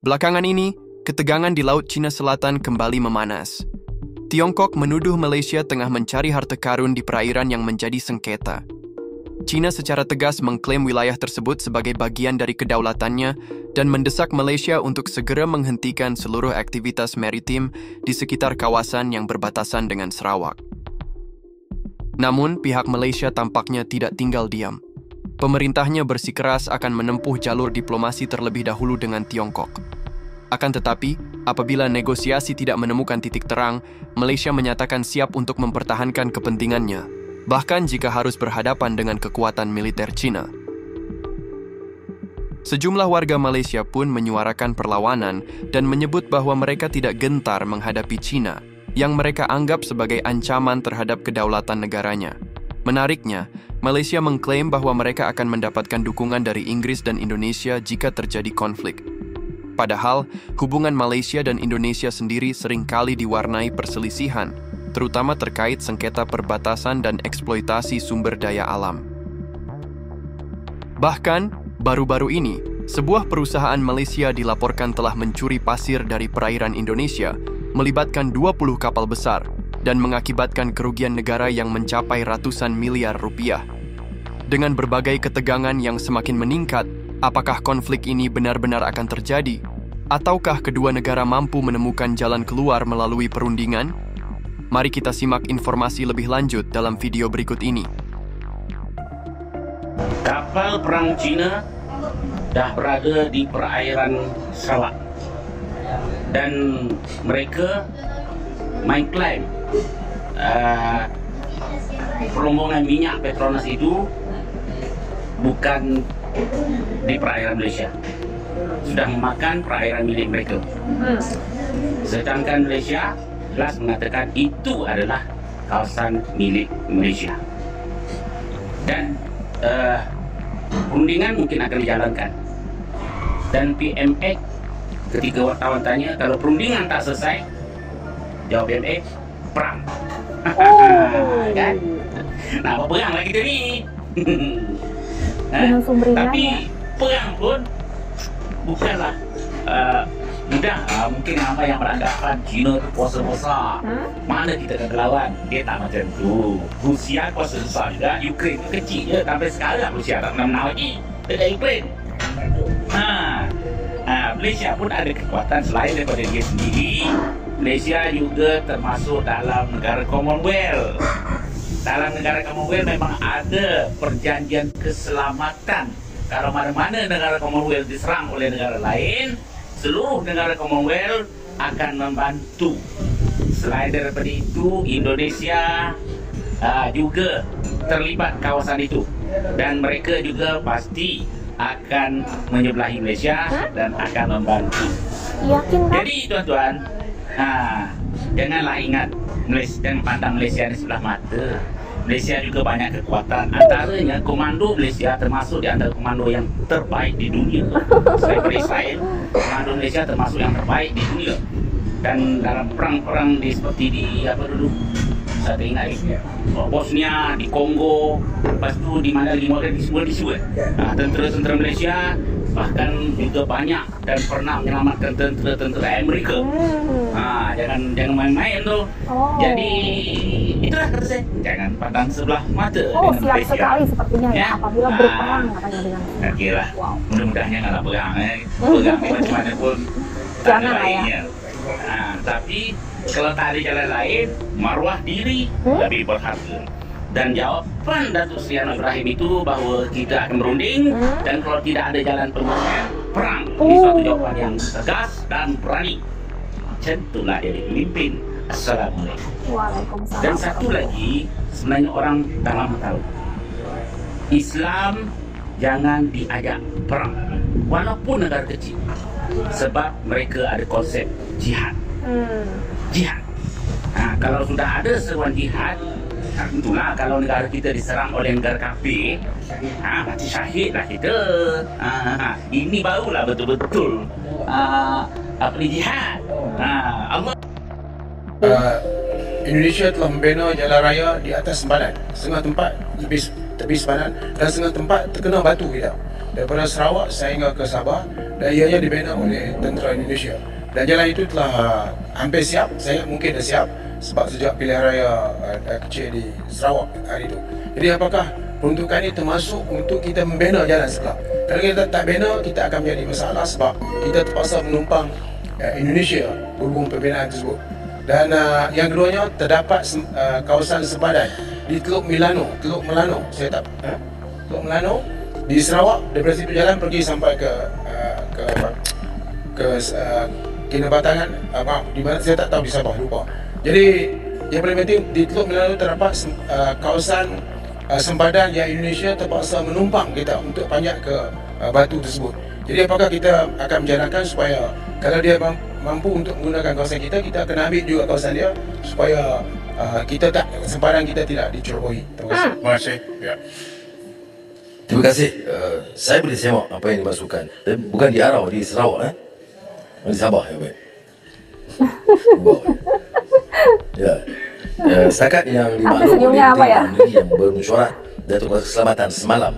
Belakangan ini, ketegangan di Laut Cina Selatan kembali memanas. Tiongkok menuduh Malaysia tengah mencari harta karun di perairan yang menjadi sengketa. China secara tegas mengklaim wilayah tersebut sebagai bagian dari kedaulatannya dan mendesak Malaysia untuk segera menghentikan seluruh aktivitas maritim di sekitar kawasan yang berbatasan dengan Sarawak. Namun, pihak Malaysia tampaknya tidak tinggal diam. Pemerintahnya bersikeras akan menempuh jalur diplomasi terlebih dahulu dengan Tiongkok. Akan tetapi, apabila negosiasi tidak menemukan titik terang, Malaysia menyatakan siap untuk mempertahankan kepentingannya, bahkan jika harus berhadapan dengan kekuatan militer China. Sejumlah warga Malaysia pun menyuarakan perlawanan dan menyebut bahwa mereka tidak gentar menghadapi China, yang mereka anggap sebagai ancaman terhadap kedaulatan negaranya. Menariknya, Malaysia mengklaim bahwa mereka akan mendapatkan dukungan dari Inggris dan Indonesia jika terjadi konflik. Padahal, hubungan Malaysia dan Indonesia sendiri seringkali diwarnai perselisihan, terutama terkait sengketa perbatasan dan eksploitasi sumber daya alam. Bahkan, baru-baru ini, sebuah perusahaan Malaysia dilaporkan telah mencuri pasir dari perairan Indonesia, melibatkan 20 kapal besar, dan mengakibatkan kerugian negara yang mencapai ratusan miliar rupiah. Dengan berbagai ketegangan yang semakin meningkat, apakah konflik ini benar-benar akan terjadi? Ataukah kedua negara mampu menemukan jalan keluar melalui perundingan? Mari kita simak informasi lebih lanjut dalam video berikut ini. Kapal perang Cina dah berada di perairan Sarawak dan mereka mengklaim rombongan minyak Petronas itu bukan di perairan Malaysia, sudah memakan perairan milik mereka. Sedangkan Malaysia jelas mengatakan itu adalah kawasan milik Malaysia. Dan perundingan mungkin akan dijalankan. Dan PMX ketika wartawan tanya, kalau perundingan tak selesai, jawab PMX, perang. Kan? Nah, apa perang lagi kita ni? Tapi perang pun bukanlah mudah. Mungkin apa yang beranggapan China itu kuasa besar, mana kita akan lawan? Dia tak macam tu. Rusia kuasa besar juga, Ukraine itu kecil je. Sampai sekarang Rusia tak pernah menang lagi dekat Ukraine. Malaysia pun ada kekuatan selain daripada dia sendiri. Malaysia juga termasuk dalam negara Commonwealth. Dalam negara Commonwealth memang ada perjanjian keselamatan. Kalau mana-mana negara Commonwealth diserang oleh negara lain, seluruh negara Commonwealth akan membantu. Selain daripada itu, Indonesia juga terlibat kawasan itu. Dan mereka juga pasti akan menyebelahi Malaysia dan akan membantu. Yakin kan? Jadi tuan-tuan, janganlah ingat Malaysia, jangan pandang Malaysia di sebelah mata. Malaysia juga banyak kekuatan. Antaranya komando Malaysia termasuk di antara komando yang terbaik di dunia. Selain daripada Israel, komando Malaysia termasuk yang terbaik di dunia. Dan dalam perang-perang seperti di apa dulu? Saya ingat Bosnia, di Kongo, lepas tu di mana lagi di semua tentera-tentera Malaysia bahkan juga banyak dan pernah menyelamatkan tentera-tentera Amerika. Jangan main-main tu. Jadi itulah kata saya, jangan pandang sebelah mata dengan siap Malaysia. Sekali sepertinya ya, apabila berperang katanya dengan. Okeylah. Mudah-mudahnya kalau perang perang macam mana pun tak ada lainnya. Tapi kalau tak ada jalan lain, maruah diri lebih berharga. Dan jawapan Datuk Seri Anwar Ibrahim itu bahawa kita akan berunding dan kalau tidak ada jalan penyelesaian, perang. Ini suatu jawapan yang tegas dan berani. Macam itulah jadi pemimpin. Assalamualaikum. Waalaikumsalam. Dan satu lagi, sebenarnya orang dalam tahu, Islam jangan diajak perang, walaupun negara kecil, sebab mereka ada konsep jihad. Jihad. Kalau sudah ada seruan jihad, tentulah kalau negara kita diserang oleh negara kafir, mati syahid lah kita. Ini barulah betul-betul jihad. Allah. Indonesia telah membina jalan raya di atas sempadan. Setengah tempat tepi sempadan dan setengah tempat terkena batu kita. daripada Sarawak sehingga ke Sabah, dan ianya dibina oleh tentera Indonesia. Dan jalan itu telah hampir siap, saya mungkin dah siap sebab sejak pilihan raya kecil di Sarawak hari itu. Jadi apakah peruntukan ini termasuk untuk kita membina jalan sebelah? Kalau kita tak bina, kita akan menjadi masalah sebab kita terpaksa menumpang Indonesia berhubung pembinaan tersebut. Dan yang keduanya, terdapat kawasan sempadan di Teluk Melano, Teluk Melano di Sarawak. Daripada situ jalan pergi sampai ke Kinabatangan, di mana saya tak tahu, di Sabah, lupa. Jadi yang paling penting di Teluk Melano terdapat kawasan sempadan yang Indonesia terpaksa menumpang kita untuk panjat ke batu tersebut. Jadi apakah kita akan menjalankan supaya kalau dia mampu untuk menggunakan kawasan kita, kita akan ambil juga kawasan dia supaya sempadan kita tidak dicerobohi. Terima kasih. Terima kasih. Ya. Terima kasih. Saya boleh semak apa yang dimasukkan. Bukan di Arau, di Sarawak, di Sabah, ya, baik. Ya. Setakat yang dimaklum oleh Menteri yang bermesyuarat Datuk Keselamatan semalam,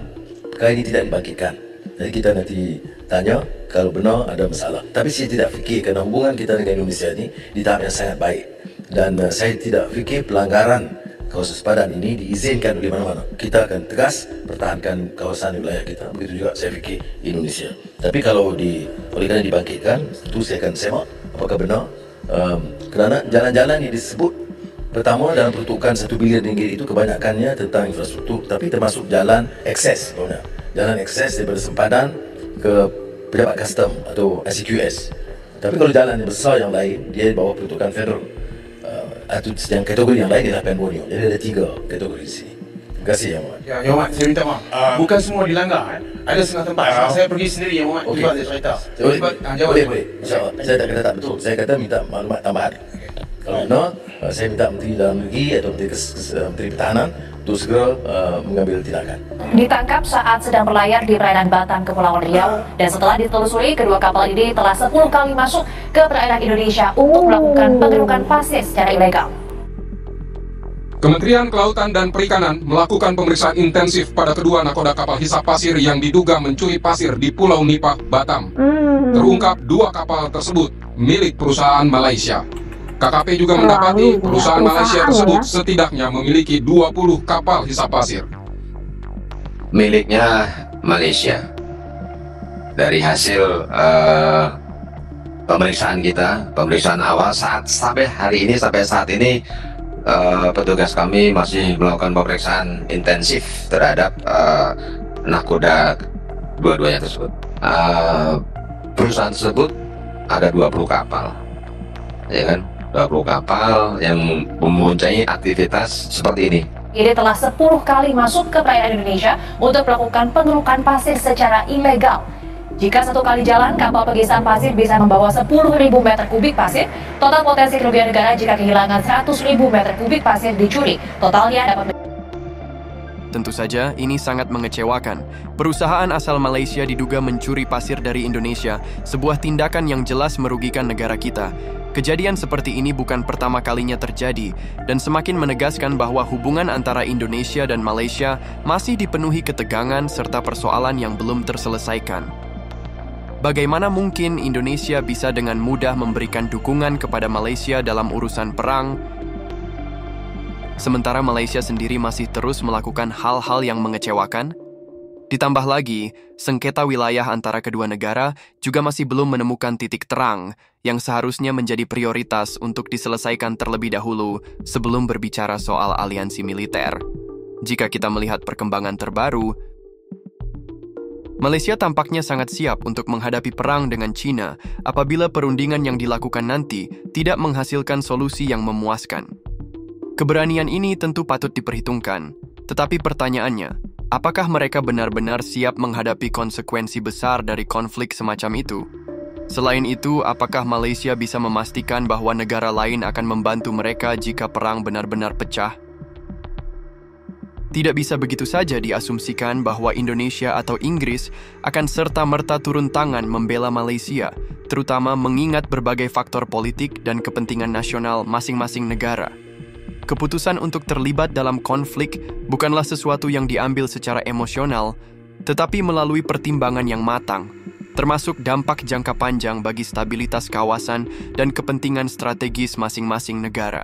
perkara ini tidak dibangkitkan. Jadi kita nanti tanya kalau benar ada masalah. Tapi saya tidak fikir kerana hubungan kita dengan Indonesia ini di tahap yang sangat baik. Dan saya tidak fikir pelanggaran kawasan sempadan ini diizinkan oleh mana-mana. Kita akan tegas pertahankan kawasan wilayah kita. Begitu juga saya fikir Indonesia. Tapi kalau oleh kerana dibangkitkan, tentu saya akan semak apakah benar. Kerana jalan-jalan yang disebut pertama dalam peruntukan 1 bilion ringgit itu kebanyakannya tentang infrastruktur, tapi termasuk jalan akses. Jalan akses daripada sempadan ke pejabat custom atau ICQS. Tapi kalau jalan yang besar yang lain, dia bawah peruntukan federal. Atau yang kategori yang lain ialah Pen Borneo. Jadi ada 3 kategori di sini. Terima kasih, Yang Muhammad. Ya, Yang Muhammad, saya minta maaf. Bukan semua dilanggar. Ada setengah tempat. Saya pergi sendiri, Yang Muhammad. Okey. Cuba saya cerita. Boleh. InsyaAllah. Saya tak kata tak betul. Saya kata minta maklumat tambahan. Kalau benar, saya minta Menteri Dalam Negeri atau Menteri Pertahanan untuk segera mengambil tindakan. Ditangkap saat sedang berlayar di perairan Batam, Kepulauan Riau, dan setelah ditelusuri, kedua kapal ini telah 10 kali masuk ke perairan Indonesia untuk melakukan pengerukan pasir secara ilegal. Kementerian Kelautan dan Perikanan melakukan pemeriksaan intensif pada kedua nakoda kapal hisap pasir yang diduga mencuri pasir di Pulau Nipah, Batam. Terungkap 2 kapal tersebut milik perusahaan Malaysia. KKP juga mendapati perusahaan Malaysia tersebut setidaknya memiliki 20 kapal hisap pasir. Miliknya Malaysia. Dari hasil pemeriksaan awal sampai saat ini petugas kami masih melakukan pemeriksaan intensif terhadap nakoda dua-duanya tersebut. Perusahaan tersebut ada 20 kapal, ya kan? 20 kapal yang mempunyai aktivitas seperti ini. Ini telah 10 kali masuk ke perairan Indonesia untuk melakukan pengerukan pasir secara ilegal. Jika 1 kali jalan, kapal pengisian pasir bisa membawa 10.000 meter kubik pasir. Total potensi kerugian negara jika kehilangan 100.000 meter kubik pasir dicuri. Totalnya dapat... Tentu saja, ini sangat mengecewakan. Perusahaan asal Malaysia diduga mencuri pasir dari Indonesia, sebuah tindakan yang jelas merugikan negara kita. Kejadian seperti ini bukan pertama kalinya terjadi, dan semakin menegaskan bahwa hubungan antara Indonesia dan Malaysia masih dipenuhi ketegangan serta persoalan yang belum terselesaikan. Bagaimana mungkin Indonesia bisa dengan mudah memberikan dukungan kepada Malaysia dalam urusan perang, sementara Malaysia sendiri masih terus melakukan hal-hal yang mengecewakan? Ditambah lagi, sengketa wilayah antara kedua negara juga masih belum menemukan titik terang yang seharusnya menjadi prioritas untuk diselesaikan terlebih dahulu sebelum berbicara soal aliansi militer. Jika kita melihat perkembangan terbaru, Malaysia tampaknya sangat siap untuk menghadapi perang dengan China apabila perundingan yang dilakukan nanti tidak menghasilkan solusi yang memuaskan. Keberanian ini tentu patut diperhitungkan, tetapi pertanyaannya, apakah mereka benar-benar siap menghadapi konsekuensi besar dari konflik semacam itu? Selain itu, apakah Malaysia bisa memastikan bahwa negara lain akan membantu mereka jika perang benar-benar pecah? Tidak bisa begitu saja diasumsikan bahwa Indonesia atau Inggris akan serta-merta turun tangan membela Malaysia, terutama mengingat berbagai faktor politik dan kepentingan nasional masing-masing negara. Keputusan untuk terlibat dalam konflik bukanlah sesuatu yang diambil secara emosional, tetapi melalui pertimbangan yang matang, termasuk dampak jangka panjang bagi stabilitas kawasan dan kepentingan strategis masing-masing negara.